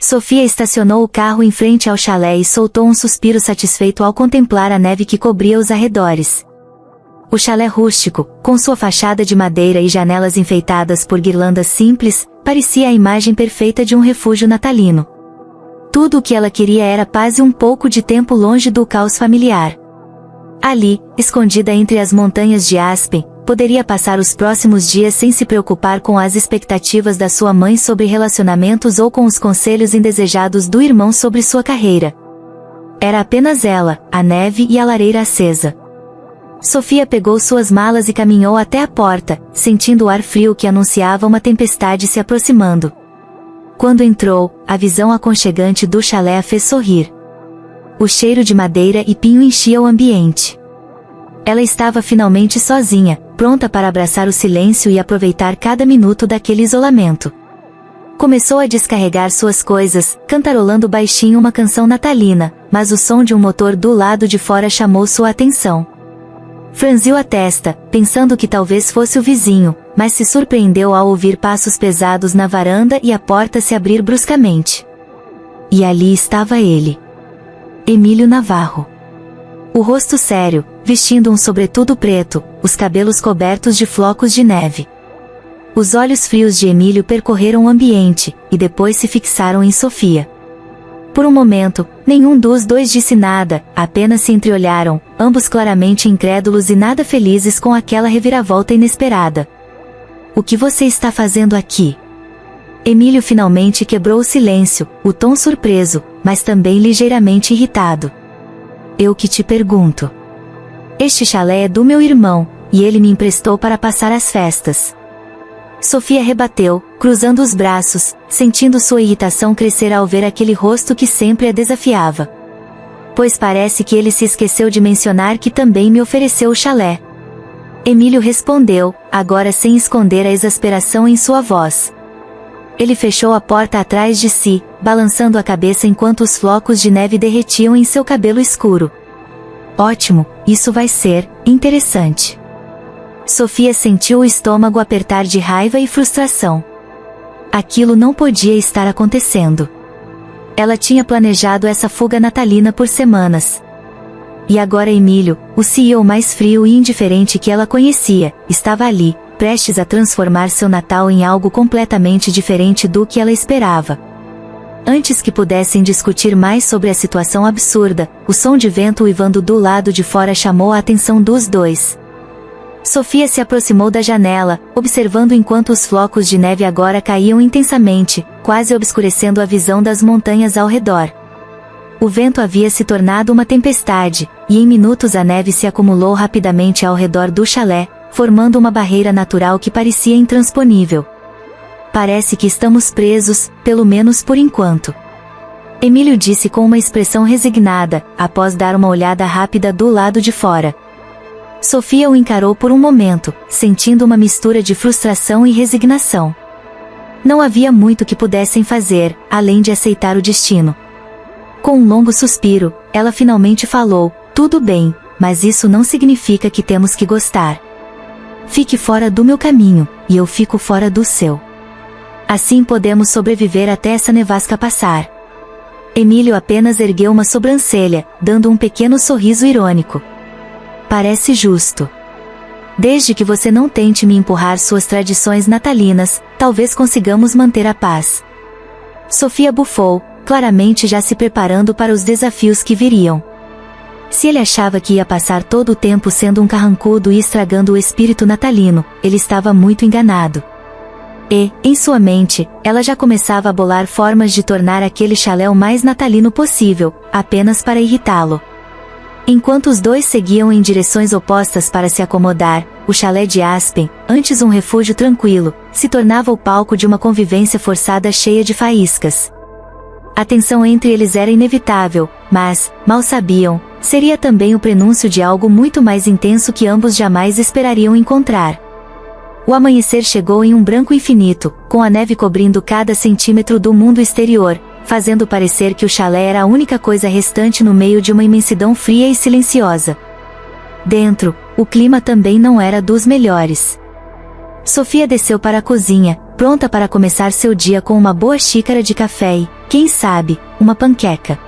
Sofia estacionou o carro em frente ao chalé e soltou um suspiro satisfeito ao contemplar a neve que cobria os arredores. O chalé rústico, com sua fachada de madeira e janelas enfeitadas por guirlandas simples, parecia a imagem perfeita de um refúgio natalino. Tudo o que ela queria era paz e um pouco de tempo longe do caos familiar. Ali, escondida entre as montanhas de Aspen, poderia passar os próximos dias sem se preocupar com as expectativas da sua mãe sobre relacionamentos ou com os conselhos indesejados do irmão sobre sua carreira. Era apenas ela, a neve e a lareira acesa. Sofia pegou suas malas e caminhou até a porta, sentindo o ar frio que anunciava uma tempestade se aproximando. Quando entrou, a visão aconchegante do chalé a fez sorrir. O cheiro de madeira e pinho enchia o ambiente. Ela estava finalmente sozinha, pronta para abraçar o silêncio e aproveitar cada minuto daquele isolamento. Começou a descarregar suas coisas, cantarolando baixinho uma canção natalina, mas o som de um motor do lado de fora chamou sua atenção. Franziu a testa, pensando que talvez fosse o vizinho, mas se surpreendeu ao ouvir passos pesados na varanda e a porta se abrir bruscamente. E ali estava ele. Emílio Navarro. O rosto sério, vestindo um sobretudo preto, os cabelos cobertos de flocos de neve. Os olhos frios de Emílio percorreram o ambiente, e depois se fixaram em Sofia. Por um momento, nenhum dos dois disse nada, apenas se entreolharam, ambos claramente incrédulos e nada felizes com aquela reviravolta inesperada. O que você está fazendo aqui? Emílio finalmente quebrou o silêncio, o tom surpreso, mas também ligeiramente irritado. Eu que te pergunto. Este chalé é do meu irmão, e ele me emprestou para passar as festas. Sofia rebateu, cruzando os braços, sentindo sua irritação crescer ao ver aquele rosto que sempre a desafiava. Pois parece que ele se esqueceu de mencionar que também me ofereceu o chalé. Emílio respondeu, agora sem esconder a exasperação em sua voz. Ele fechou a porta atrás de si, balançando a cabeça enquanto os flocos de neve derretiam em seu cabelo escuro. Ótimo, isso vai ser interessante. Sofia sentiu o estômago apertar de raiva e frustração. Aquilo não podia estar acontecendo. Ela tinha planejado essa fuga natalina por semanas. E agora Emílio, o CEO mais frio e indiferente que ela conhecia, estava ali, prestes a transformar seu Natal em algo completamente diferente do que ela esperava. Antes que pudessem discutir mais sobre a situação absurda, o som de vento uivando do lado de fora chamou a atenção dos dois. Sofia se aproximou da janela, observando enquanto os flocos de neve agora caíam intensamente, quase obscurecendo a visão das montanhas ao redor. O vento havia se tornado uma tempestade, e em minutos a neve se acumulou rapidamente ao redor do chalé, formando uma barreira natural que parecia intransponível. Parece que estamos presos, pelo menos por enquanto. Emílio disse com uma expressão resignada, após dar uma olhada rápida do lado de fora. Sofia o encarou por um momento, sentindo uma mistura de frustração e resignação. Não havia muito que pudessem fazer, além de aceitar o destino. Com um longo suspiro, ela finalmente falou, tudo bem, mas isso não significa que temos que gostar. Fique fora do meu caminho, e eu fico fora do seu. Assim podemos sobreviver até essa nevasca passar. Emílio apenas ergueu uma sobrancelha, dando um pequeno sorriso irônico. Parece justo. Desde que você não tente me empurrar suas tradições natalinas, talvez consigamos manter a paz. Sofia bufou, claramente já se preparando para os desafios que viriam. Se ele achava que ia passar todo o tempo sendo um carrancudo e estragando o espírito natalino, ele estava muito enganado. E, em sua mente, ela já começava a bolar formas de tornar aquele chalé o mais natalino possível, apenas para irritá-lo. Enquanto os dois seguiam em direções opostas para se acomodar, o chalé de Aspen, antes um refúgio tranquilo, se tornava o palco de uma convivência forçada cheia de faíscas. A tensão entre eles era inevitável, mas, mal sabiam, seria também o prenúncio de algo muito mais intenso que ambos jamais esperariam encontrar. O amanhecer chegou em um branco infinito, com a neve cobrindo cada centímetro do mundo exterior, fazendo parecer que o chalé era a única coisa restante no meio de uma imensidão fria e silenciosa. Dentro, o clima também não era dos melhores. Sofia desceu para a cozinha, pronta para começar seu dia com uma boa xícara de café e, quem sabe, uma panqueca.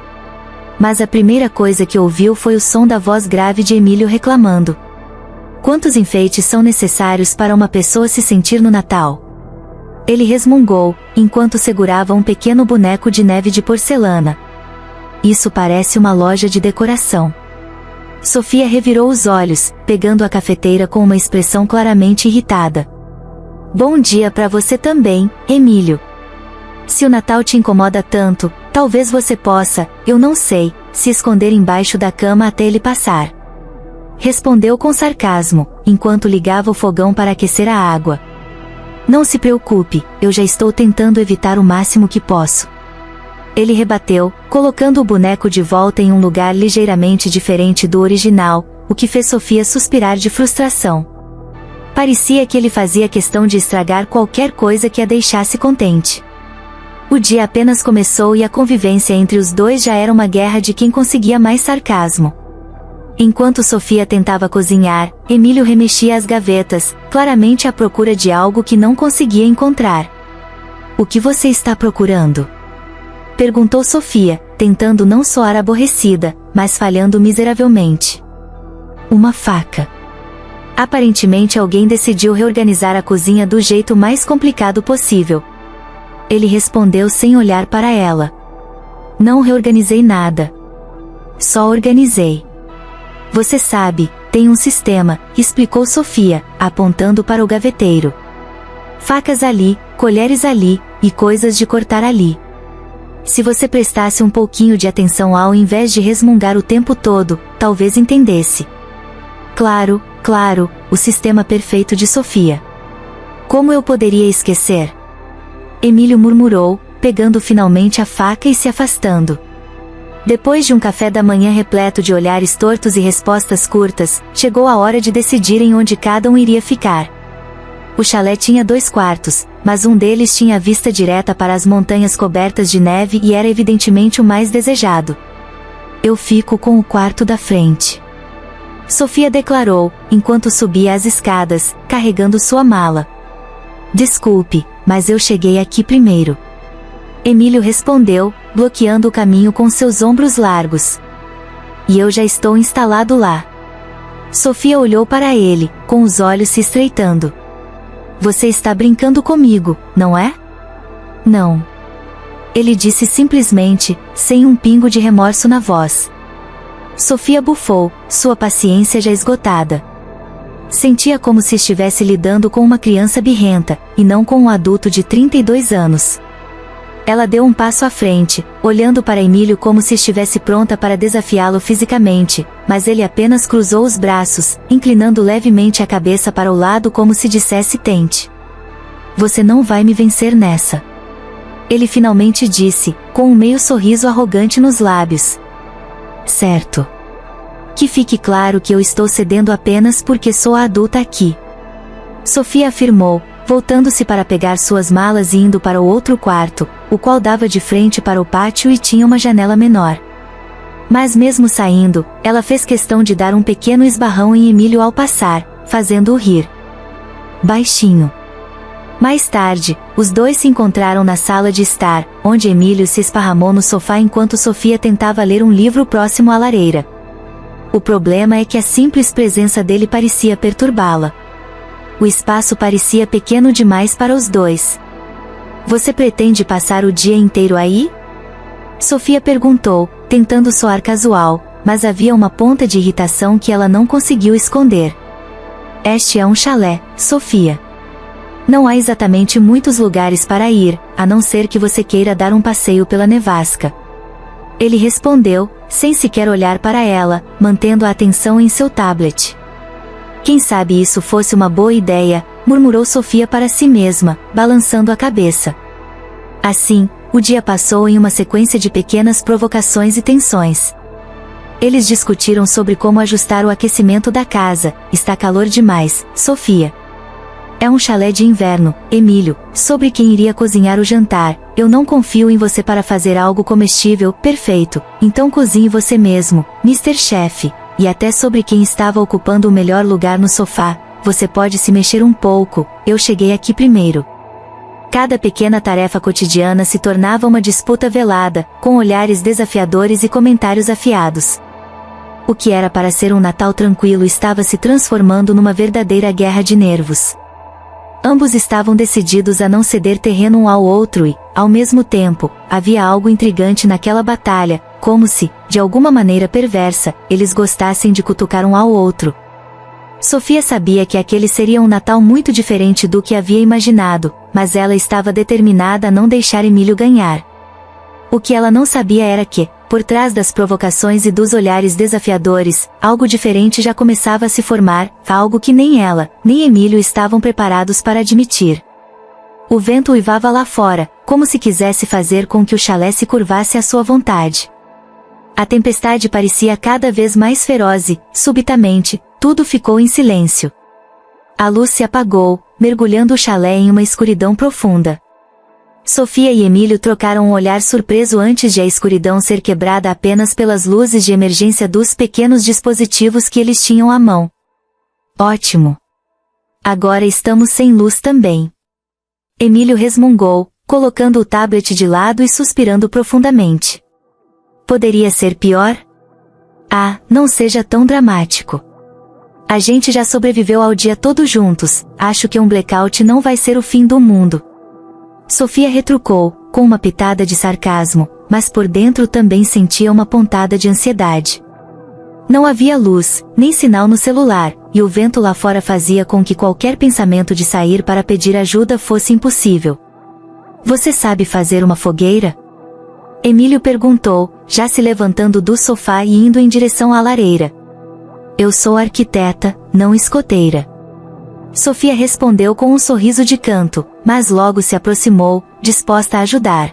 Mas a primeira coisa que ouviu foi o som da voz grave de Emílio reclamando. Quantos enfeites são necessários para uma pessoa se sentir no Natal? Ele resmungou, enquanto segurava um pequeno boneco de neve de porcelana. Isso parece uma loja de decoração. Sofia revirou os olhos, pegando a cafeteira com uma expressão claramente irritada. Bom dia para você também, Emílio. Se o Natal te incomoda tanto, talvez você possa, eu não sei, se esconder embaixo da cama até ele passar. Respondeu com sarcasmo, enquanto ligava o fogão para aquecer a água. Não se preocupe, eu já estou tentando evitar o máximo que posso. Ele rebateu, colocando o boneco de volta em um lugar ligeiramente diferente do original, o que fez Sofia suspirar de frustração. Parecia que ele fazia questão de estragar qualquer coisa que a deixasse contente. O dia apenas começou e a convivência entre os dois já era uma guerra de quem conseguia mais sarcasmo. Enquanto Sofia tentava cozinhar, Emílio remexia as gavetas, claramente à procura de algo que não conseguia encontrar. O que você está procurando? Perguntou Sofia, tentando não soar aborrecida, mas falhando miseravelmente. Uma faca. Aparentemente alguém decidiu reorganizar a cozinha do jeito mais complicado possível. Ele respondeu sem olhar para ela. Não reorganizei nada. Só organizei. Você sabe, tem um sistema, explicou Sofia, apontando para o gaveteiro. Facas ali, colheres ali, e coisas de cortar ali. Se você prestasse um pouquinho de atenção ao invés de resmungar o tempo todo, talvez entendesse. Claro, claro, o sistema perfeito de Sofia. Como eu poderia esquecer? Emílio murmurou, pegando finalmente a faca e se afastando. Depois de um café da manhã repleto de olhares tortos e respostas curtas, chegou a hora de decidirem onde cada um iria ficar. O chalé tinha 2 quartos, mas um deles tinha vista direta para as montanhas cobertas de neve e era evidentemente o mais desejado. Eu fico com o quarto da frente. Sofia declarou, enquanto subia as escadas, carregando sua mala. Desculpe, mas eu cheguei aqui primeiro. Emílio respondeu, bloqueando o caminho com seus ombros largos. E eu já estou instalado lá. Sofia olhou para ele, com os olhos se estreitando. Você está brincando comigo, não é? Não. Ele disse simplesmente, sem um pingo de remorso na voz. Sofia bufou, sua paciência já esgotada. Sentia como se estivesse lidando com uma criança birrenta, e não com um adulto de 32 anos. Ela deu um passo à frente, olhando para Emílio como se estivesse pronta para desafiá-lo fisicamente, mas ele apenas cruzou os braços, inclinando levemente a cabeça para o lado como se dissesse tente. Você não vai me vencer nessa. Ele finalmente disse, com um meio sorriso arrogante nos lábios. Certo. Que fique claro que eu estou cedendo apenas porque sou a adulta aqui. Sofia afirmou, voltando-se para pegar suas malas e indo para o outro quarto, o qual dava de frente para o pátio e tinha uma janela menor. Mas mesmo saindo, ela fez questão de dar um pequeno esbarrão em Emílio ao passar, fazendo-o rir. Baixinho. Mais tarde, os dois se encontraram na sala de estar, onde Emílio se esparramou no sofá enquanto Sofia tentava ler um livro próximo à lareira. O problema é que a simples presença dele parecia perturbá-la. O espaço parecia pequeno demais para os dois. Você pretende passar o dia inteiro aí? Sofia perguntou, tentando soar casual, mas havia uma ponta de irritação que ela não conseguiu esconder. Este é um chalé, Sofia. Não há exatamente muitos lugares para ir, a não ser que você queira dar um passeio pela nevasca. Ele respondeu, sem sequer olhar para ela, mantendo a atenção em seu tablet. Quem sabe isso fosse uma boa ideia, murmurou Sofia para si mesma, balançando a cabeça. Assim, o dia passou em uma sequência de pequenas provocações e tensões. Eles discutiram sobre como ajustar o aquecimento da casa. Está calor demais, Sofia. É um chalé de inverno, Emílio. Sobre quem iria cozinhar o jantar. Eu não confio em você para fazer algo comestível. Perfeito, então cozinhe você mesmo, Mr. Chef. E até sobre quem estava ocupando o melhor lugar no sofá. Você pode se mexer um pouco, eu cheguei aqui primeiro. Cada pequena tarefa cotidiana se tornava uma disputa velada, com olhares desafiadores e comentários afiados. O que era para ser um Natal tranquilo estava se transformando numa verdadeira guerra de nervos. Ambos estavam decididos a não ceder terreno um ao outro e, ao mesmo tempo, havia algo intrigante naquela batalha, como se, de alguma maneira perversa, eles gostassem de cutucar um ao outro. Sofia sabia que aquele seria um Natal muito diferente do que havia imaginado, mas ela estava determinada a não deixar Emílio ganhar. O que ela não sabia era que, por trás das provocações e dos olhares desafiadores, algo diferente já começava a se formar, algo que nem ela, nem Emílio estavam preparados para admitir. O vento uivava lá fora, como se quisesse fazer com que o chalé se curvasse à sua vontade. A tempestade parecia cada vez mais feroz e, subitamente, tudo ficou em silêncio. A luz se apagou, mergulhando o chalé em uma escuridão profunda. Sofia e Emílio trocaram um olhar surpreso antes de a escuridão ser quebrada apenas pelas luzes de emergência dos pequenos dispositivos que eles tinham à mão. Ótimo! Agora estamos sem luz também. Emílio resmungou, colocando o tablet de lado e suspirando profundamente. Poderia ser pior? Ah, não seja tão dramático. A gente já sobreviveu ao dia todo juntos, acho que um blackout não vai ser o fim do mundo. Sofia retrucou, com uma pitada de sarcasmo, mas por dentro também sentia uma pontada de ansiedade. Não havia luz, nem sinal no celular, e o vento lá fora fazia com que qualquer pensamento de sair para pedir ajuda fosse impossível. Você sabe fazer uma fogueira? Emílio perguntou, já se levantando do sofá e indo em direção à lareira. Eu sou arquiteta, não escoteira. Sofia respondeu com um sorriso de canto, mas logo se aproximou, disposta a ajudar.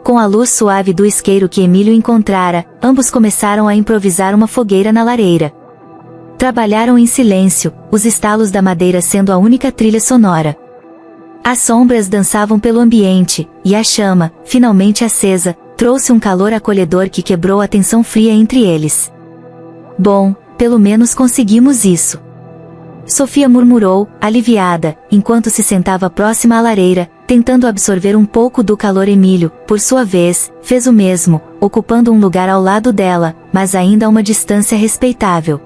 Com a luz suave do isqueiro que Emílio encontrara, ambos começaram a improvisar uma fogueira na lareira. Trabalharam em silêncio, os estalos da madeira sendo a única trilha sonora. As sombras dançavam pelo ambiente, e a chama, finalmente acesa, trouxe um calor acolhedor que quebrou a tensão fria entre eles. Bom, pelo menos conseguimos isso. Sofia murmurou, aliviada, enquanto se sentava próxima à lareira, tentando absorver um pouco do calor. Emílio, por sua vez, fez o mesmo, ocupando um lugar ao lado dela, mas ainda a uma distância respeitável.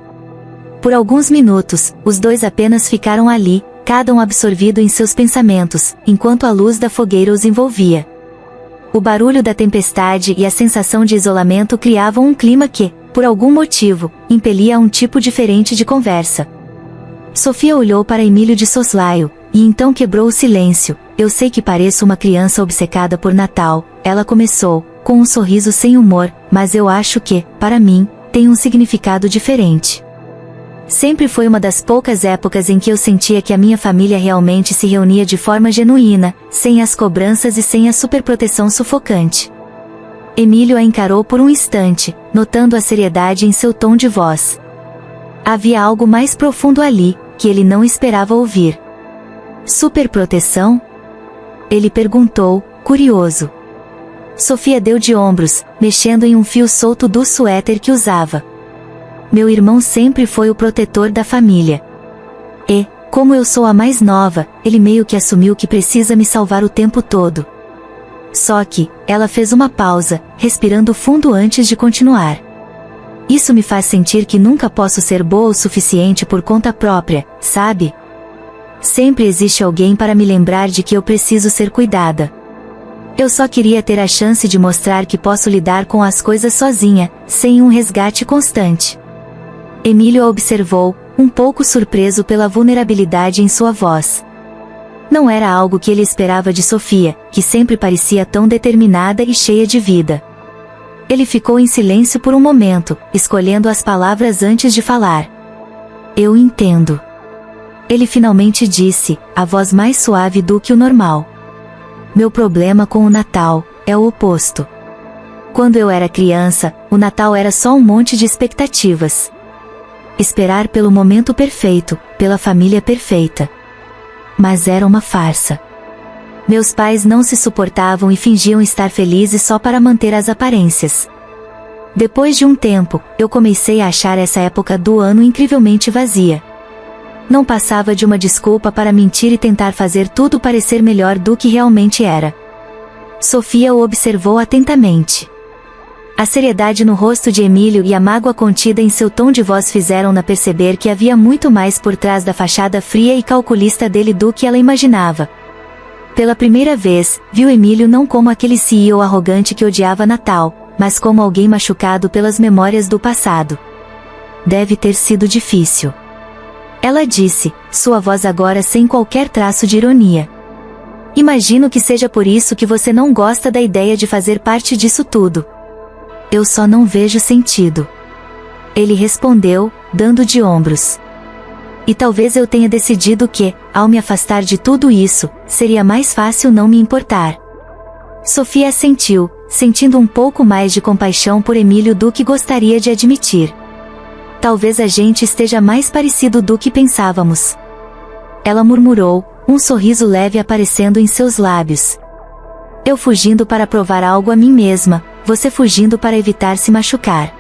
Por alguns minutos, os dois apenas ficaram ali, cada um absorvido em seus pensamentos, enquanto a luz da fogueira os envolvia. O barulho da tempestade e a sensação de isolamento criavam um clima que, por algum motivo, impelia a um tipo diferente de conversa. Sofia olhou para Emílio de soslaio, e então quebrou o silêncio. Eu sei que pareço uma criança obcecada por Natal, ela começou, com um sorriso sem humor, mas eu acho que, para mim, tem um significado diferente. Sempre foi uma das poucas épocas em que eu sentia que a minha família realmente se reunia de forma genuína, sem as cobranças e sem a superproteção sufocante. Emílio a encarou por um instante, notando a seriedade em seu tom de voz. Havia algo mais profundo ali, que ele não esperava ouvir. Superproteção? Ele perguntou, curioso. Sofia deu de ombros, mexendo em um fio solto do suéter que usava. Meu irmão sempre foi o protetor da família. E, como eu sou a mais nova, ele meio que assumiu que precisa me salvar o tempo todo. Só que, ela fez uma pausa, respirando fundo antes de continuar. Isso me faz sentir que nunca posso ser boa o suficiente por conta própria, sabe? Sempre existe alguém para me lembrar de que eu preciso ser cuidada. Eu só queria ter a chance de mostrar que posso lidar com as coisas sozinha, sem um resgate constante. Emílio a observou, um pouco surpreso pela vulnerabilidade em sua voz. Não era algo que ele esperava de Sofia, que sempre parecia tão determinada e cheia de vida. Ele ficou em silêncio por um momento, escolhendo as palavras antes de falar. Eu entendo. Ele finalmente disse, a voz mais suave do que o normal. Meu problema com o Natal é o oposto. Quando eu era criança, o Natal era só um monte de expectativas. Esperar pelo momento perfeito, pela família perfeita. Mas era uma farsa. Meus pais não se suportavam e fingiam estar felizes só para manter as aparências. Depois de um tempo, eu comecei a achar essa época do ano incrivelmente vazia. Não passava de uma desculpa para mentir e tentar fazer tudo parecer melhor do que realmente era. Sofia o observou atentamente. A seriedade no rosto de Emílio e a mágoa contida em seu tom de voz fizeram-na perceber que havia muito mais por trás da fachada fria e calculista dele do que ela imaginava. Pela primeira vez, viu Emílio não como aquele CEO arrogante que odiava Natal, mas como alguém machucado pelas memórias do passado. Deve ter sido difícil. Ela disse, sua voz agora sem qualquer traço de ironia. Imagino que seja por isso que você não gosta da ideia de fazer parte disso tudo. Eu só não vejo sentido. Ele respondeu, dando de ombros. E talvez eu tenha decidido que, ao me afastar de tudo isso, seria mais fácil não me importar. Sofia assentiu, sentindo um pouco mais de compaixão por Emílio do que gostaria de admitir. Talvez a gente esteja mais parecido do que pensávamos. Ela murmurou, um sorriso leve aparecendo em seus lábios. Eu fugindo para provar algo a mim mesma, você fugindo para evitar se machucar.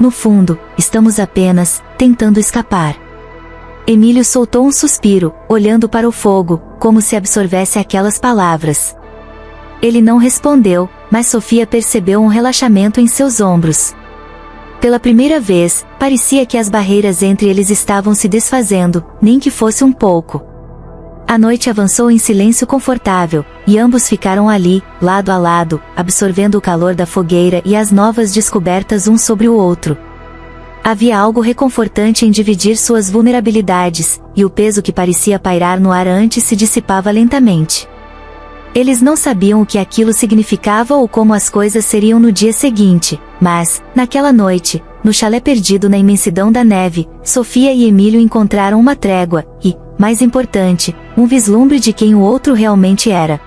No fundo, estamos apenas tentando escapar. Emílio soltou um suspiro, olhando para o fogo, como se absorvesse aquelas palavras. Ele não respondeu, mas Sofia percebeu um relaxamento em seus ombros. Pela primeira vez, parecia que as barreiras entre eles estavam se desfazendo, nem que fosse um pouco. A noite avançou em silêncio confortável, e ambos ficaram ali, lado a lado, absorvendo o calor da fogueira e as novas descobertas um sobre o outro. Havia algo reconfortante em dividir suas vulnerabilidades, e o peso que parecia pairar no ar antes se dissipava lentamente. Eles não sabiam o que aquilo significava ou como as coisas seriam no dia seguinte, mas, naquela noite, no chalé perdido na imensidão da neve, Sofia e Emílio encontraram uma trégua, e, mais importante, um vislumbre de quem o outro realmente era.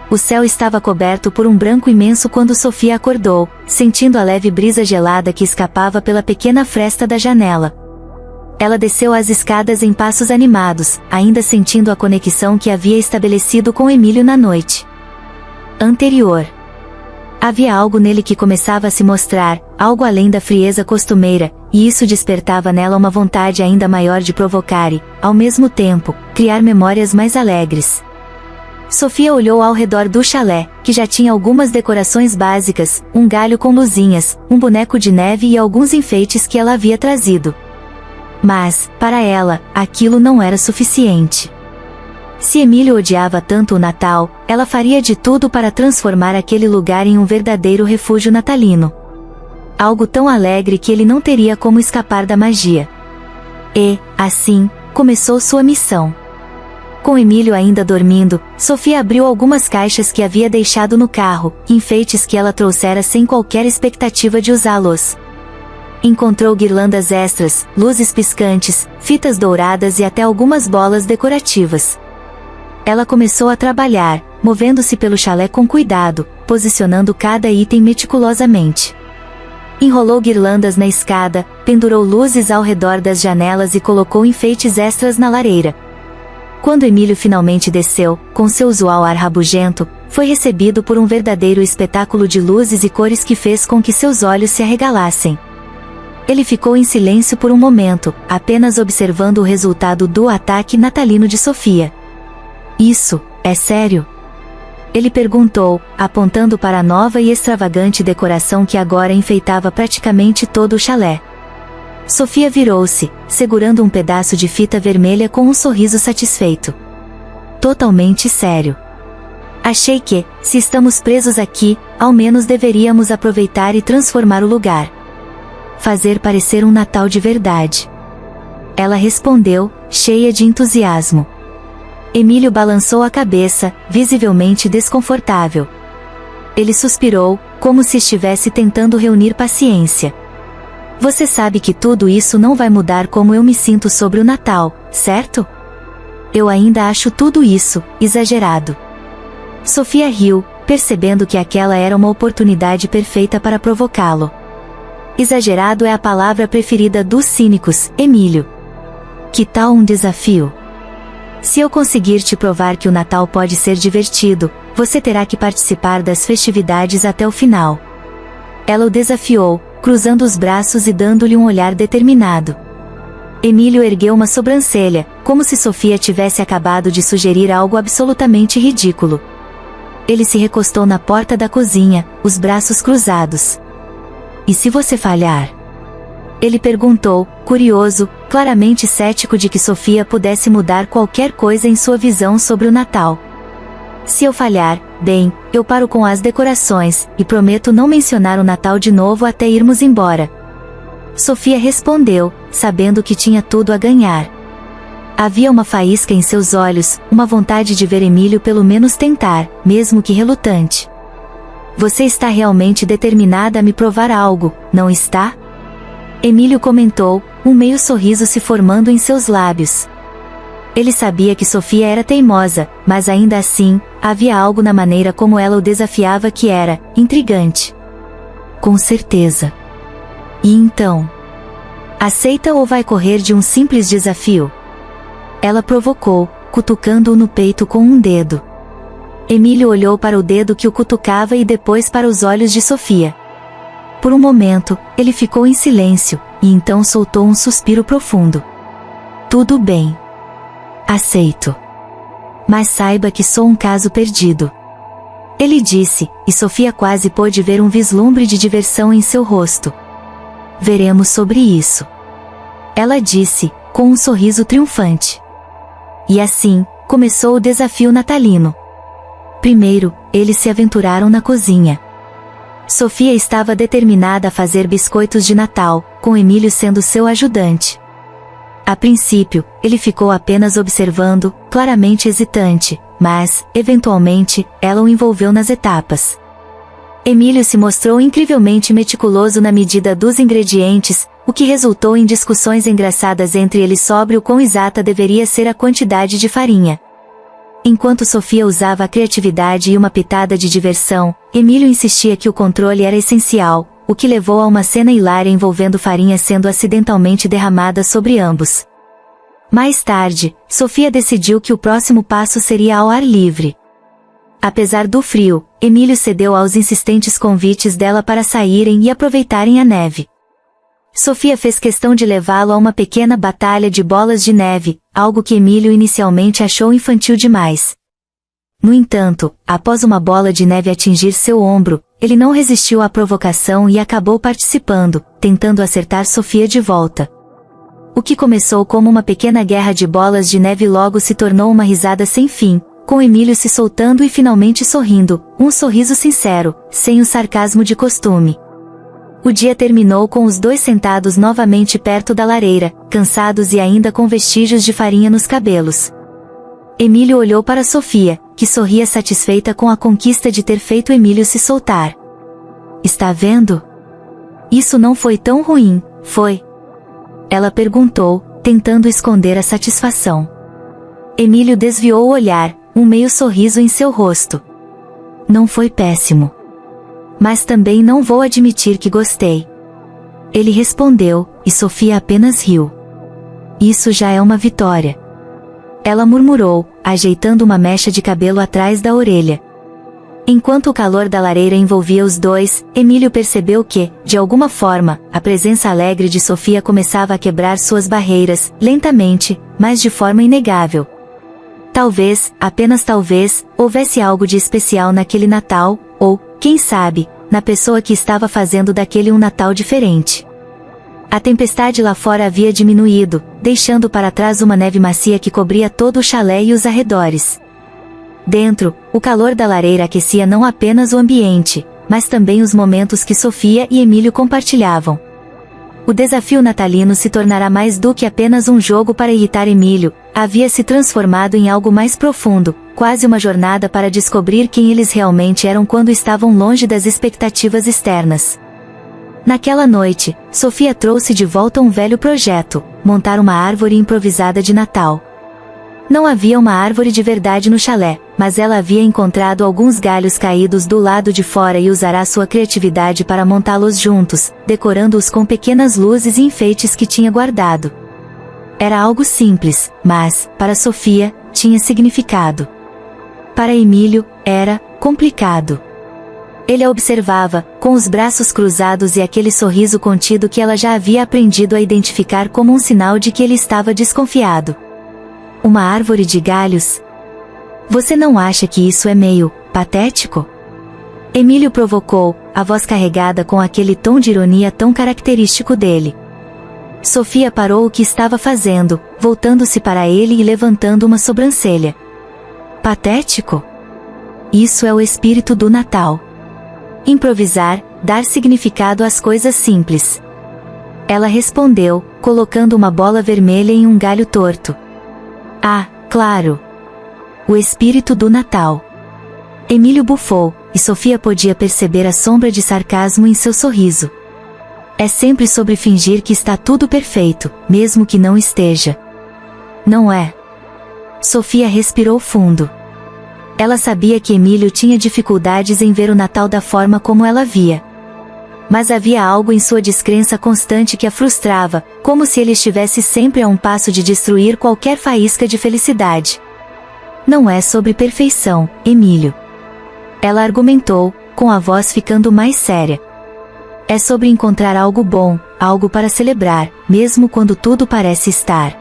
O céu estava coberto por um branco imenso quando Sofia acordou, sentindo a leve brisa gelada que escapava pela pequena fresta da janela. Ela desceu as escadas em passos animados, ainda sentindo a conexão que havia estabelecido com Emílio na noite anterior. Havia algo nele que começava a se mostrar, algo além da frieza costumeira, e isso despertava nela uma vontade ainda maior de provocar e, ao mesmo tempo, criar memórias mais alegres. Sofia olhou ao redor do chalé, que já tinha algumas decorações básicas, um galho com luzinhas, um boneco de neve e alguns enfeites que ela havia trazido. Mas, para ela, aquilo não era suficiente. Se Emílio odiava tanto o Natal, ela faria de tudo para transformar aquele lugar em um verdadeiro refúgio natalino. Algo tão alegre que ele não teria como escapar da magia. E, assim, começou sua missão. Com Emílio ainda dormindo, Sofia abriu algumas caixas que havia deixado no carro, enfeites que ela trouxera sem qualquer expectativa de usá-los. Encontrou guirlandas extras, luzes piscantes, fitas douradas e até algumas bolas decorativas. Ela começou a trabalhar, movendo-se pelo chalé com cuidado, posicionando cada item meticulosamente. Enrolou guirlandas na escada, pendurou luzes ao redor das janelas e colocou enfeites extras na lareira. Quando Emílio finalmente desceu, com seu usual ar rabugento, foi recebido por um verdadeiro espetáculo de luzes e cores que fez com que seus olhos se arregalassem. Ele ficou em silêncio por um momento, apenas observando o resultado do ataque natalino de Sofia. Isso, é sério? Ele perguntou, apontando para a nova e extravagante decoração que agora enfeitava praticamente todo o chalé. Sofia virou-se, segurando um pedaço de fita vermelha com um sorriso satisfeito. Totalmente sério. Achei que, se estamos presos aqui, ao menos deveríamos aproveitar e transformar o lugar. Fazer parecer um Natal de verdade. Ela respondeu, cheia de entusiasmo. Emílio balançou a cabeça, visivelmente desconfortável. Ele suspirou, como se estivesse tentando reunir paciência. Você sabe que tudo isso não vai mudar como eu me sinto sobre o Natal, certo? Eu ainda acho tudo isso exagerado. Sofia riu, percebendo que aquela era uma oportunidade perfeita para provocá-lo. Exagerado é a palavra preferida dos cínicos, Emílio. Que tal um desafio? Se eu conseguir te provar que o Natal pode ser divertido, você terá que participar das festividades até o final. Ela o desafiou, cruzando os braços e dando-lhe um olhar determinado. Emílio ergueu uma sobrancelha, como se Sofia tivesse acabado de sugerir algo absolutamente ridículo. Ele se recostou na porta da cozinha, os braços cruzados. E se você falhar? Ele perguntou, curioso, claramente cético de que Sofia pudesse mudar qualquer coisa em sua visão sobre o Natal. Se eu falhar, bem, eu paro com as decorações, e prometo não mencionar o Natal de novo até irmos embora. Sofia respondeu, sabendo que tinha tudo a ganhar. Havia uma faísca em seus olhos, uma vontade de ver Emílio pelo menos tentar, mesmo que relutante. Você está realmente determinada a me provar algo, não está? Emílio comentou, um meio sorriso se formando em seus lábios. Ele sabia que Sofia era teimosa, mas ainda assim, havia algo na maneira como ela o desafiava que era intrigante. Com certeza. E então? Aceita ou vai correr de um simples desafio? Ela provocou, cutucando-o no peito com um dedo. Emílio olhou para o dedo que o cutucava e depois para os olhos de Sofia. Por um momento, ele ficou em silêncio, e então soltou um suspiro profundo. Tudo bem. Aceito. Mas saiba que sou um caso perdido. Ele disse, e Sofia quase pôde ver um vislumbre de diversão em seu rosto. Veremos sobre isso. Ela disse, com um sorriso triunfante. E assim, começou o desafio natalino. Primeiro, eles se aventuraram na cozinha. Sofia estava determinada a fazer biscoitos de Natal, com Emílio sendo seu ajudante. A princípio, ele ficou apenas observando, claramente hesitante, mas, eventualmente, ela o envolveu nas etapas. Emílio se mostrou incrivelmente meticuloso na medida dos ingredientes, o que resultou em discussões engraçadas entre eles sobre o quão exata deveria ser a quantidade de farinha. Enquanto Sofia usava a criatividade e uma pitada de diversão, Emílio insistia que o controle era essencial, o que levou a uma cena hilária envolvendo farinha sendo acidentalmente derramada sobre ambos. Mais tarde, Sofia decidiu que o próximo passo seria ao ar livre. Apesar do frio, Emílio cedeu aos insistentes convites dela para saírem e aproveitarem a neve. Sofia fez questão de levá-lo a uma pequena batalha de bolas de neve, algo que Emílio inicialmente achou infantil demais. No entanto, após uma bola de neve atingir seu ombro, ele não resistiu à provocação e acabou participando, tentando acertar Sofia de volta. O que começou como uma pequena guerra de bolas de neve logo se tornou uma risada sem fim, com Emílio se soltando e finalmente sorrindo, um sorriso sincero, sem o sarcasmo de costume. O dia terminou com os dois sentados novamente perto da lareira, cansados e ainda com vestígios de farinha nos cabelos. Emílio olhou para Sofia, que sorria satisfeita com a conquista de ter feito Emílio se soltar. Está vendo? Isso não foi tão ruim, foi? Ela perguntou, tentando esconder a satisfação. Emílio desviou o olhar, um meio sorriso em seu rosto. Não foi péssimo. Mas também não vou admitir que gostei. Ele respondeu, e Sofia apenas riu. Isso já é uma vitória. Ela murmurou, ajeitando uma mecha de cabelo atrás da orelha. Enquanto o calor da lareira envolvia os dois, Emílio percebeu que, de alguma forma, a presença alegre de Sofia começava a quebrar suas barreiras, lentamente, mas de forma inegável. Talvez, apenas talvez, houvesse algo de especial naquele Natal, ou, quem sabe, na pessoa que estava fazendo daquele um Natal diferente. A tempestade lá fora havia diminuído, deixando para trás uma neve macia que cobria todo o chalé e os arredores. Dentro, o calor da lareira aquecia não apenas o ambiente, mas também os momentos que Sofia e Emílio compartilhavam. O desafio natalino se tornará mais do que apenas um jogo para irritar Emílio, havia se transformado em algo mais profundo, quase uma jornada para descobrir quem eles realmente eram quando estavam longe das expectativas externas. Naquela noite, Sofia trouxe de volta um velho projeto, montar uma árvore improvisada de Natal. Não havia uma árvore de verdade no chalé, mas ela havia encontrado alguns galhos caídos do lado de fora e usará sua criatividade para montá-los juntos, decorando-os com pequenas luzes e enfeites que tinha guardado. Era algo simples, mas, para Sofia, tinha significado. Para Emílio, era complicado. Ele a observava, com os braços cruzados e aquele sorriso contido que ela já havia aprendido a identificar como um sinal de que ele estava desconfiado. Uma árvore de galhos? Você não acha que isso é meio patético? Emílio provocou, a voz carregada com aquele tom de ironia tão característico dele. Sofia parou o que estava fazendo, voltando-se para ele e levantando uma sobrancelha. Patético? Isso é o espírito do Natal. Improvisar, dar significado às coisas simples. Ela respondeu, colocando uma bola vermelha em um galho torto. Ah, claro! O espírito do Natal. Emílio bufou, e Sofia podia perceber a sombra de sarcasmo em seu sorriso. É sempre sobre fingir que está tudo perfeito, mesmo que não esteja. Não é? Sofia respirou fundo. Ela sabia que Emílio tinha dificuldades em ver o Natal da forma como ela via. Mas havia algo em sua descrença constante que a frustrava, como se ele estivesse sempre a um passo de destruir qualquer faísca de felicidade. Não é sobre perfeição, Emílio. Ela argumentou, com a voz ficando mais séria. É sobre encontrar algo bom, algo para celebrar, mesmo quando tudo parece estar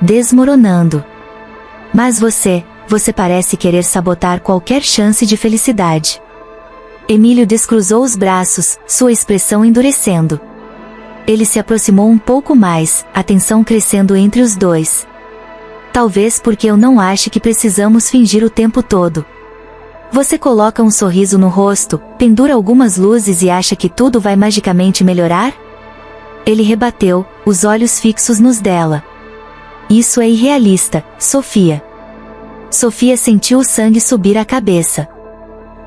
desmoronando. Mas você parece querer sabotar qualquer chance de felicidade. Emílio descruzou os braços, sua expressão endurecendo. Ele se aproximou um pouco mais, a tensão crescendo entre os dois. Talvez porque eu não ache que precisamos fingir o tempo todo. Você coloca um sorriso no rosto, pendura algumas luzes e acha que tudo vai magicamente melhorar? Ele rebateu, os olhos fixos nos dela. Isso é irrealista, Sofia. Sofia sentiu o sangue subir à cabeça.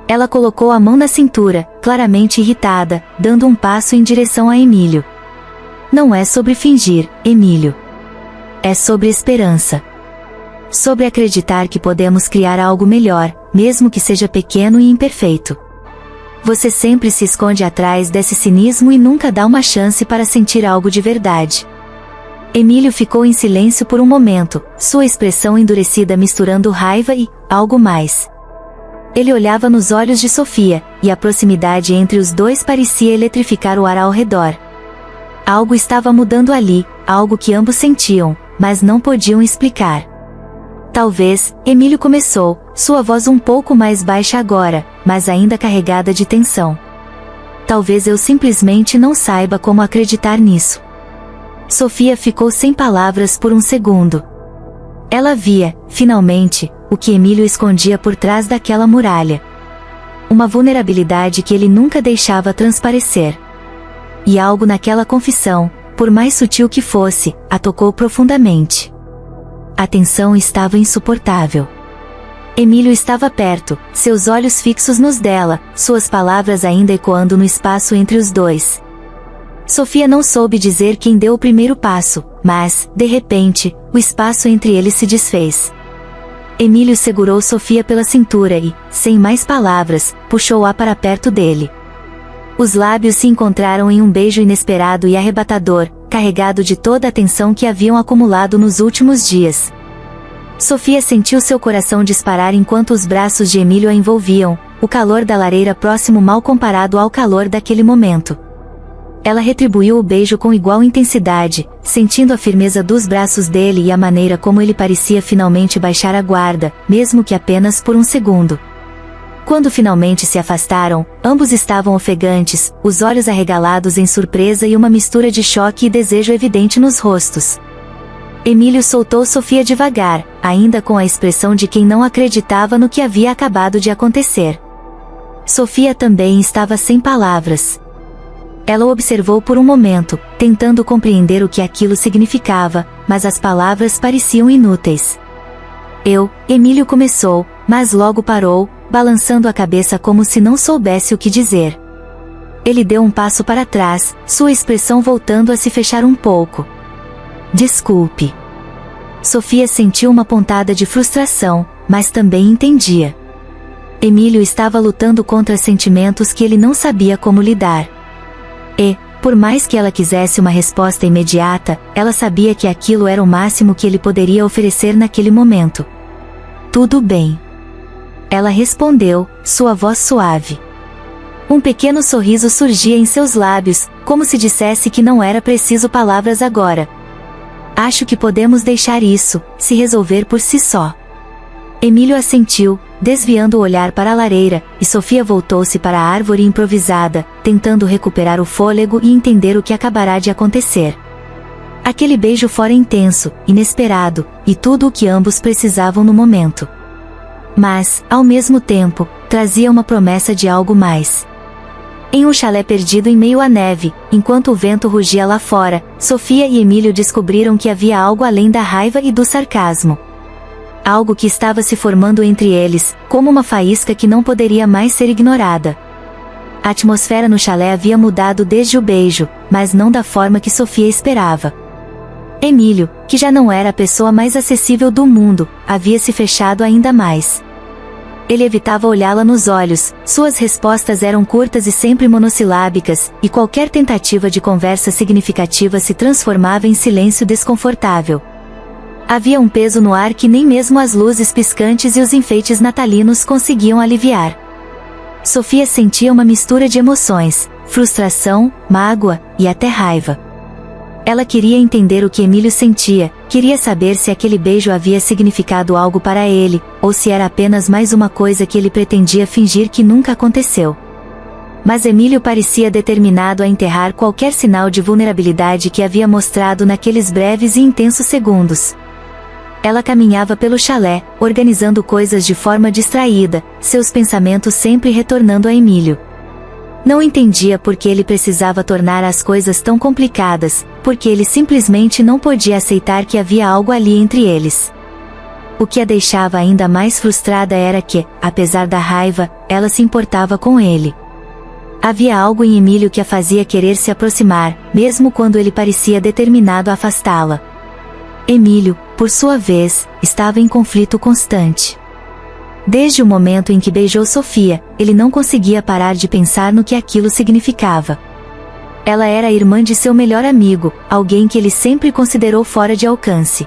Ela colocou a mão na cintura, claramente irritada, dando um passo em direção a Emílio. Não é sobre fingir, Emílio. É sobre esperança. Sobre acreditar que podemos criar algo melhor, mesmo que seja pequeno e imperfeito. Você sempre se esconde atrás desse cinismo e nunca dá uma chance para sentir algo de verdade. Emílio ficou em silêncio por um momento, sua expressão endurecida misturando raiva e algo mais. Ele olhava nos olhos de Sofia, e a proximidade entre os dois parecia eletrificar o ar ao redor. Algo estava mudando ali, algo que ambos sentiam, mas não podiam explicar. Talvez, Emílio começou, sua voz um pouco mais baixa agora, mas ainda carregada de tensão. Talvez eu simplesmente não saiba como acreditar nisso. Sofia ficou sem palavras por um segundo. Ela via, finalmente, o que Emílio escondia por trás daquela muralha. Uma vulnerabilidade que ele nunca deixava transparecer. E algo naquela confissão, por mais sutil que fosse, a tocou profundamente. A tensão estava insuportável. Emílio estava perto, seus olhos fixos nos dela, suas palavras ainda ecoando no espaço entre os dois. Sofia não soube dizer quem deu o primeiro passo, mas, de repente, o espaço entre eles se desfez. Emílio segurou Sofia pela cintura e, sem mais palavras, puxou-a para perto dele. Os lábios se encontraram em um beijo inesperado e arrebatador, carregado de toda a tensão que haviam acumulado nos últimos dias. Sofia sentiu seu coração disparar enquanto os braços de Emílio a envolviam, o calor da lareira próximo mal comparado ao calor daquele momento. Ela retribuiu o beijo com igual intensidade, sentindo a firmeza dos braços dele e a maneira como ele parecia finalmente baixar a guarda, mesmo que apenas por um segundo. Quando finalmente se afastaram, ambos estavam ofegantes, os olhos arregalados em surpresa e uma mistura de choque e desejo evidente nos rostos. Emílio soltou Sofia devagar, ainda com a expressão de quem não acreditava no que havia acabado de acontecer. Sofia também estava sem palavras. Ela o observou por um momento, tentando compreender o que aquilo significava, mas as palavras pareciam inúteis. Emílio começou, mas logo parou, balançando a cabeça como se não soubesse o que dizer. Ele deu um passo para trás, sua expressão voltando a se fechar um pouco. Desculpe. Sofia sentiu uma pontada de frustração, mas também entendia. Emílio estava lutando contra sentimentos que ele não sabia como lidar. E, por mais que ela quisesse uma resposta imediata, ela sabia que aquilo era o máximo que ele poderia oferecer naquele momento. Tudo bem. Ela respondeu, sua voz suave. Um pequeno sorriso surgia em seus lábios, como se dissesse que não era preciso palavras agora. Acho que podemos deixar isso, se resolver por si só. Emílio assentiu, desviando o olhar para a lareira, e Sofia voltou-se para a árvore improvisada, tentando recuperar o fôlego e entender o que acabará de acontecer. Aquele beijo fora intenso, inesperado, e tudo o que ambos precisavam no momento. Mas, ao mesmo tempo, trazia uma promessa de algo mais. Em um chalé perdido em meio à neve, enquanto o vento rugia lá fora, Sofia e Emílio descobriram que havia algo além da raiva e do sarcasmo. Algo que estava se formando entre eles, como uma faísca que não poderia mais ser ignorada. A atmosfera no chalé havia mudado desde o beijo, mas não da forma que Sofia esperava. Emílio, que já não era a pessoa mais acessível do mundo, havia se fechado ainda mais. Ele evitava olhá-la nos olhos, suas respostas eram curtas e sempre monossilábicas, e qualquer tentativa de conversa significativa se transformava em silêncio desconfortável. Havia um peso no ar que nem mesmo as luzes piscantes e os enfeites natalinos conseguiam aliviar. Sofia sentia uma mistura de emoções, frustração, mágoa, e até raiva. Ela queria entender o que Emílio sentia, queria saber se aquele beijo havia significado algo para ele, ou se era apenas mais uma coisa que ele pretendia fingir que nunca aconteceu. Mas Emílio parecia determinado a enterrar qualquer sinal de vulnerabilidade que havia mostrado naqueles breves e intensos segundos. Ela caminhava pelo chalé, organizando coisas de forma distraída, seus pensamentos sempre retornando a Emílio. Não entendia por que ele precisava tornar as coisas tão complicadas, porque ele simplesmente não podia aceitar que havia algo ali entre eles. O que a deixava ainda mais frustrada era que, apesar da raiva, ela se importava com ele. Havia algo em Emílio que a fazia querer se aproximar, mesmo quando ele parecia determinado a afastá-la. Emílio, por sua vez, estava em conflito constante. Desde o momento em que beijou Sofia, ele não conseguia parar de pensar no que aquilo significava. Ela era a irmã de seu melhor amigo, alguém que ele sempre considerou fora de alcance.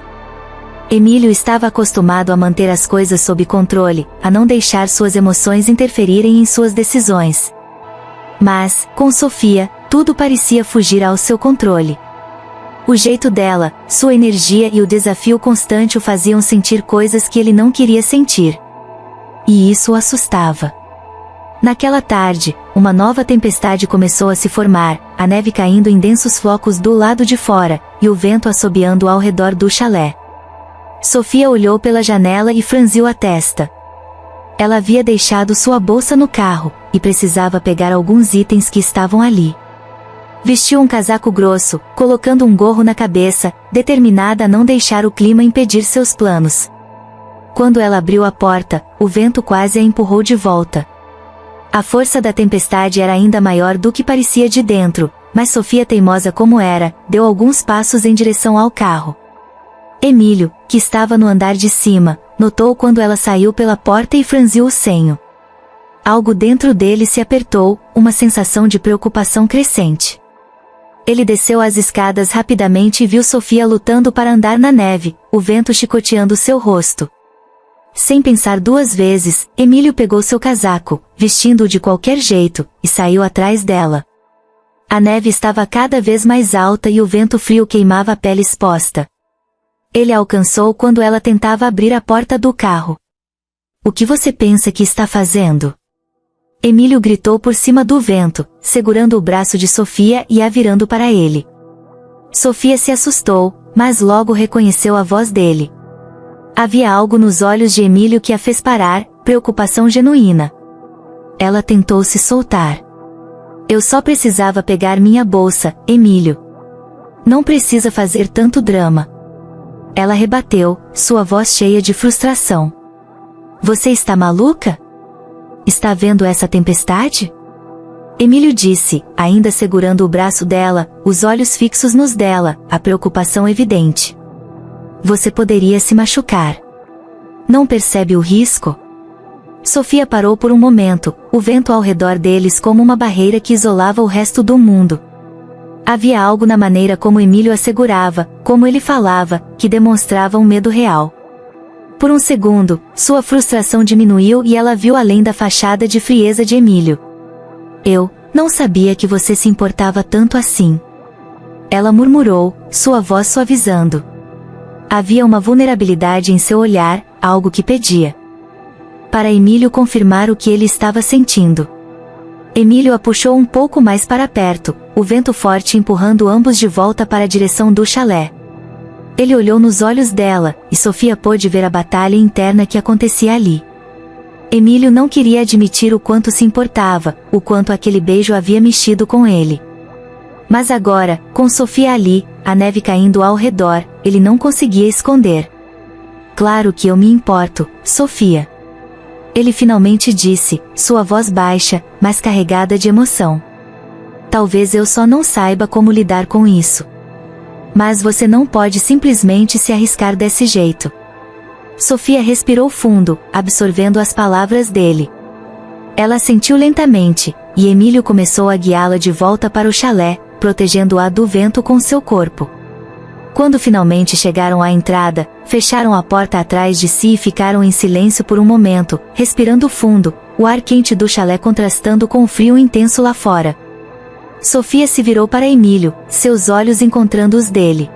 Emílio estava acostumado a manter as coisas sob controle, a não deixar suas emoções interferirem em suas decisões. Mas, com Sofia, tudo parecia fugir ao seu controle. O jeito dela, sua energia e o desafio constante o faziam sentir coisas que ele não queria sentir. E isso o assustava. Naquela tarde, uma nova tempestade começou a se formar, a neve caindo em densos flocos do lado de fora, e o vento assobiando ao redor do chalé. Sofia olhou pela janela e franziu a testa. Ela havia deixado sua bolsa no carro, e precisava pegar alguns itens que estavam ali. Vestiu um casaco grosso, colocando um gorro na cabeça, determinada a não deixar o clima impedir seus planos. Quando ela abriu a porta, o vento quase a empurrou de volta. A força da tempestade era ainda maior do que parecia de dentro, mas Sofia, teimosa como era, deu alguns passos em direção ao carro. Emílio, que estava no andar de cima, notou quando ela saiu pela porta e franziu o senho. Algo dentro dele se apertou, uma sensação de preocupação crescente. Ele desceu as escadas rapidamente e viu Sofia lutando para andar na neve, o vento chicoteando seu rosto. Sem pensar duas vezes, Emílio pegou seu casaco, vestindo-o de qualquer jeito, e saiu atrás dela. A neve estava cada vez mais alta e o vento frio queimava a pele exposta. Ele a alcançou quando ela tentava abrir a porta do carro. "O que você pensa que está fazendo?" Emílio gritou por cima do vento, segurando o braço de Sofia e a virando para ele. Sofia se assustou, mas logo reconheceu a voz dele. Havia algo nos olhos de Emílio que a fez parar, preocupação genuína. Ela tentou se soltar. "Eu só precisava pegar minha bolsa, Emílio. Não precisa fazer tanto drama." Ela rebateu, sua voz cheia de frustração. "Você está maluca? Está vendo essa tempestade?" Emílio disse, ainda segurando o braço dela, os olhos fixos nos dela, a preocupação evidente. "Você poderia se machucar. Não percebe o risco?" Sofia parou por um momento, o vento ao redor deles como uma barreira que isolava o resto do mundo. Havia algo na maneira como Emílio a segurava, como ele falava, que demonstrava um medo real. Por um segundo, sua frustração diminuiu e ela viu além da fachada de frieza de Emílio. Eu não sabia que você se importava tanto assim. Ela murmurou, sua voz suavizando. Havia uma vulnerabilidade em seu olhar, algo que pedia para Emílio confirmar o que ele estava sentindo. Emílio a puxou um pouco mais para perto, o vento forte empurrando ambos de volta para a direção do chalé. Ele olhou nos olhos dela, e Sofia pôde ver a batalha interna que acontecia ali. Emílio não queria admitir o quanto se importava, o quanto aquele beijo havia mexido com ele. Mas agora, com Sofia ali, a neve caindo ao redor, ele não conseguia esconder. Claro que eu me importo, Sofia. Ele finalmente disse, sua voz baixa, mas carregada de emoção. Talvez eu só não saiba como lidar com isso. Mas você não pode simplesmente se arriscar desse jeito. Sofia respirou fundo, absorvendo as palavras dele. Ela sentiu lentamente, e Emílio começou a guiá-la de volta para o chalé, protegendo-a do vento com seu corpo. Quando finalmente chegaram à entrada, fecharam a porta atrás de si e ficaram em silêncio por um momento, respirando fundo, o ar quente do chalé contrastando com o frio intenso lá fora. Sofia se virou para Emílio, seus olhos encontrando os dele.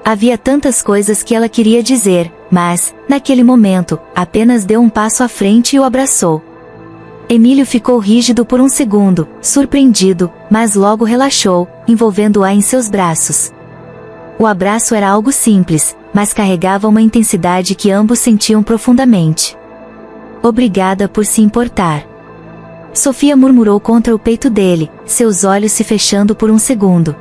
Havia tantas coisas que ela queria dizer, mas, naquele momento, apenas deu um passo à frente e o abraçou. Emílio ficou rígido por um segundo, surpreendido, mas logo relaxou, envolvendo-a em seus braços. O abraço era algo simples, mas carregava uma intensidade que ambos sentiam profundamente. Obrigada por se importar. Sofia murmurou contra o peito dele, seus olhos se fechando por um segundo.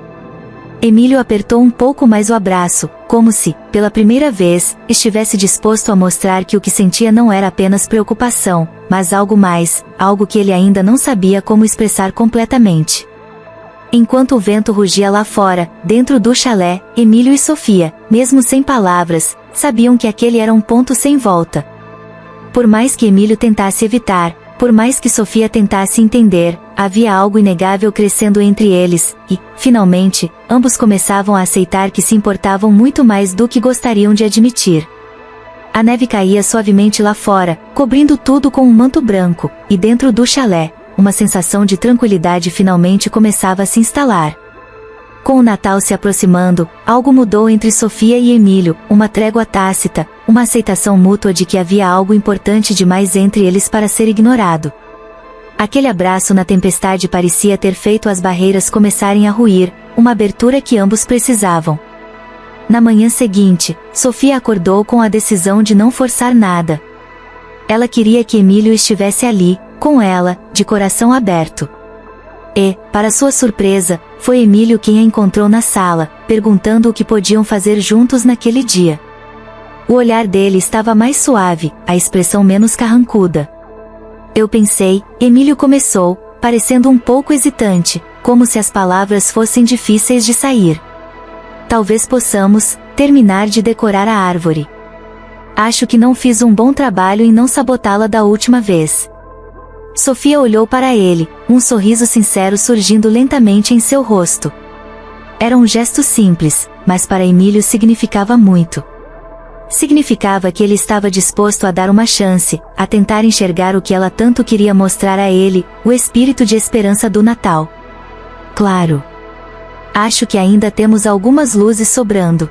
Emílio apertou um pouco mais o abraço, como se, pela primeira vez, estivesse disposto a mostrar que o que sentia não era apenas preocupação, mas algo mais, algo que ele ainda não sabia como expressar completamente. Enquanto o vento rugia lá fora, dentro do chalé, Emílio e Sofia, mesmo sem palavras, sabiam que aquele era um ponto sem volta. Por mais que Emílio tentasse evitar, por mais que Sofia tentasse entender, havia algo inegável crescendo entre eles, e, finalmente, ambos começavam a aceitar que se importavam muito mais do que gostariam de admitir. A neve caía suavemente lá fora, cobrindo tudo com um manto branco, e dentro do chalé, uma sensação de tranquilidade finalmente começava a se instalar. Com o Natal se aproximando, algo mudou entre Sofia e Emílio, uma trégua tácita, uma aceitação mútua de que havia algo importante demais entre eles para ser ignorado. Aquele abraço na tempestade parecia ter feito as barreiras começarem a ruir, uma abertura que ambos precisavam. Na manhã seguinte, Sofia acordou com a decisão de não forçar nada. Ela queria que Emílio estivesse ali, com ela, de coração aberto. E, para sua surpresa, foi Emílio quem a encontrou na sala, perguntando o que podiam fazer juntos naquele dia. O olhar dele estava mais suave, a expressão menos carrancuda. Eu pensei, Emílio começou, parecendo um pouco hesitante, como se as palavras fossem difíceis de sair. Talvez possamos terminar de decorar a árvore. Acho que não fiz um bom trabalho em não sabotá-la da última vez. Sofia olhou para ele, um sorriso sincero surgindo lentamente em seu rosto. Era um gesto simples, mas para Emílio significava muito. Significava que ele estava disposto a dar uma chance, a tentar enxergar o que ela tanto queria mostrar a ele, o espírito de esperança do Natal. Claro. Acho que ainda temos algumas luzes sobrando.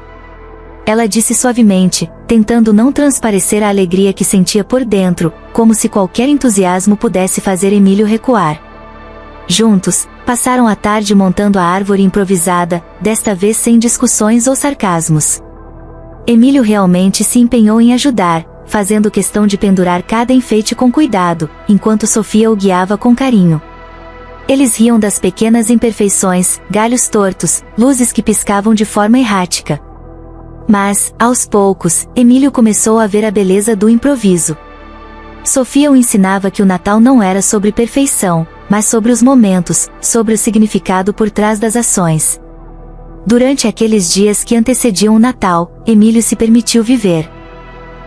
Ela disse suavemente, tentando não transparecer a alegria que sentia por dentro, como se qualquer entusiasmo pudesse fazer Emílio recuar. Juntos, passaram a tarde montando a árvore improvisada, desta vez sem discussões ou sarcasmos. Emílio realmente se empenhou em ajudar, fazendo questão de pendurar cada enfeite com cuidado, enquanto Sofia o guiava com carinho. Eles riam das pequenas imperfeições, galhos tortos, luzes que piscavam de forma errática. Mas, aos poucos, Emílio começou a ver a beleza do improviso. Sofia o ensinava que o Natal não era sobre perfeição, mas sobre os momentos, sobre o significado por trás das ações. Durante aqueles dias que antecediam o Natal, Emílio se permitiu viver.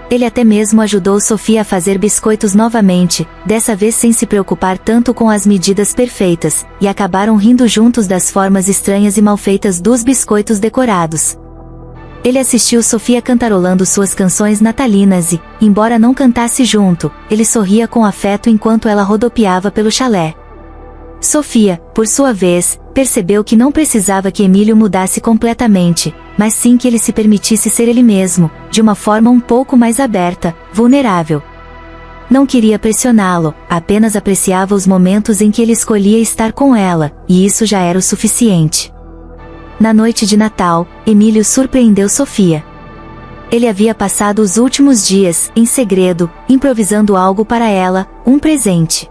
Ele até mesmo ajudou Sofia a fazer biscoitos novamente, dessa vez sem se preocupar tanto com as medidas perfeitas, e acabaram rindo juntos das formas estranhas e malfeitas dos biscoitos decorados. Ele assistiu Sofia cantarolando suas canções natalinas e, embora não cantasse junto, ele sorria com afeto enquanto ela rodopiava pelo chalé. Sofia, por sua vez, percebeu que não precisava que Emílio mudasse completamente, mas sim que ele se permitisse ser ele mesmo, de uma forma um pouco mais aberta, vulnerável. Não queria pressioná-lo, apenas apreciava os momentos em que ele escolhia estar com ela, e isso já era o suficiente. Na noite de Natal, Emílio surpreendeu Sofia. Ele havia passado os últimos dias, em segredo, improvisando algo para ela, um presente.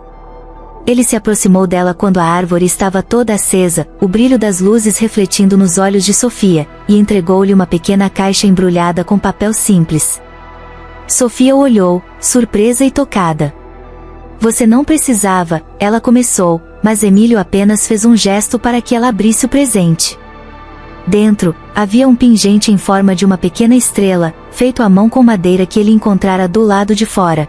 Ele se aproximou dela quando a árvore estava toda acesa, o brilho das luzes refletindo nos olhos de Sofia, e entregou-lhe uma pequena caixa embrulhada com papel simples. Sofia o olhou, surpresa e tocada. Você não precisava, ela começou, mas Emílio apenas fez um gesto para que ela abrisse o presente. Dentro, havia um pingente em forma de uma pequena estrela, feito à mão com madeira que ele encontrara do lado de fora.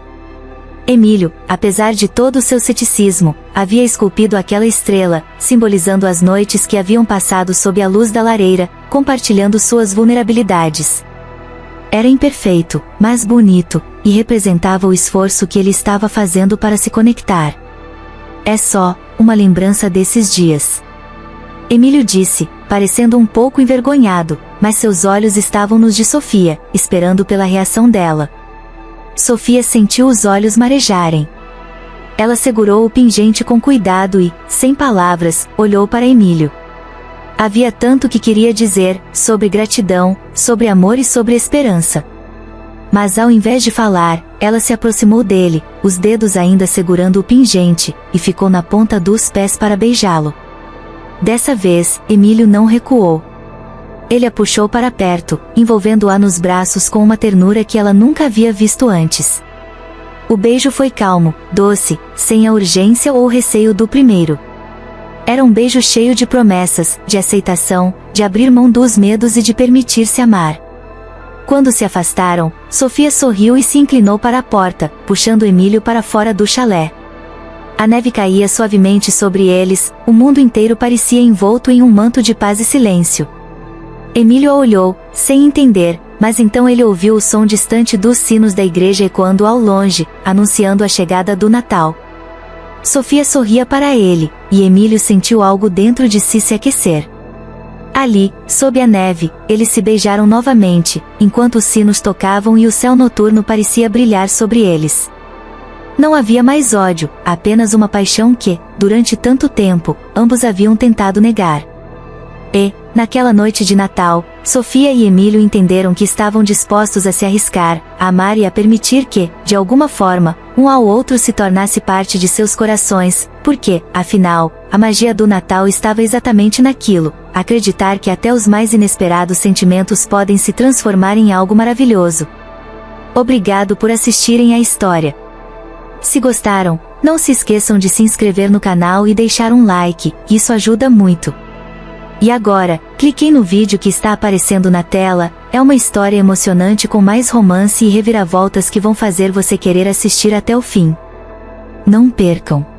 Emílio, apesar de todo o seu ceticismo, havia esculpido aquela estrela, simbolizando as noites que haviam passado sob a luz da lareira, compartilhando suas vulnerabilidades. Era imperfeito, mas bonito, e representava o esforço que ele estava fazendo para se conectar. É só uma lembrança desses dias. Emílio disse, parecendo um pouco envergonhado, mas seus olhos estavam nos de Sofia, esperando pela reação dela. Sofia sentiu os olhos marejarem. Ela segurou o pingente com cuidado e, sem palavras, olhou para Emílio. Havia tanto que queria dizer, sobre gratidão, sobre amor e sobre esperança. Mas ao invés de falar, ela se aproximou dele, os dedos ainda segurando o pingente, e ficou na ponta dos pés para beijá-lo. Dessa vez, Emílio não recuou. Ele a puxou para perto, envolvendo-a nos braços com uma ternura que ela nunca havia visto antes. O beijo foi calmo, doce, sem a urgência ou receio do primeiro. Era um beijo cheio de promessas, de aceitação, de abrir mão dos medos e de permitir-se amar. Quando se afastaram, Sofia sorriu e se inclinou para a porta, puxando Emílio para fora do chalé. A neve caía suavemente sobre eles, o mundo inteiro parecia envolto em um manto de paz e silêncio. Emílio a olhou, sem entender, mas então ele ouviu o som distante dos sinos da igreja ecoando ao longe, anunciando a chegada do Natal. Sofia sorria para ele, e Emílio sentiu algo dentro de si se aquecer. Ali, sob a neve, eles se beijaram novamente, enquanto os sinos tocavam e o céu noturno parecia brilhar sobre eles. Não havia mais ódio, apenas uma paixão que, durante tanto tempo, ambos haviam tentado negar. E, naquela noite de Natal, Sofia e Emílio entenderam que estavam dispostos a se arriscar, a amar e a permitir que, de alguma forma, um ao outro se tornasse parte de seus corações, porque, afinal, a magia do Natal estava exatamente naquilo, acreditar que até os mais inesperados sentimentos podem se transformar em algo maravilhoso. Obrigado por assistirem à história. Se gostaram, não se esqueçam de se inscrever no canal e deixar um like, isso ajuda muito. E agora, cliquem no vídeo que está aparecendo na tela, é uma história emocionante com mais romance e reviravoltas que vão fazer você querer assistir até o fim. Não percam!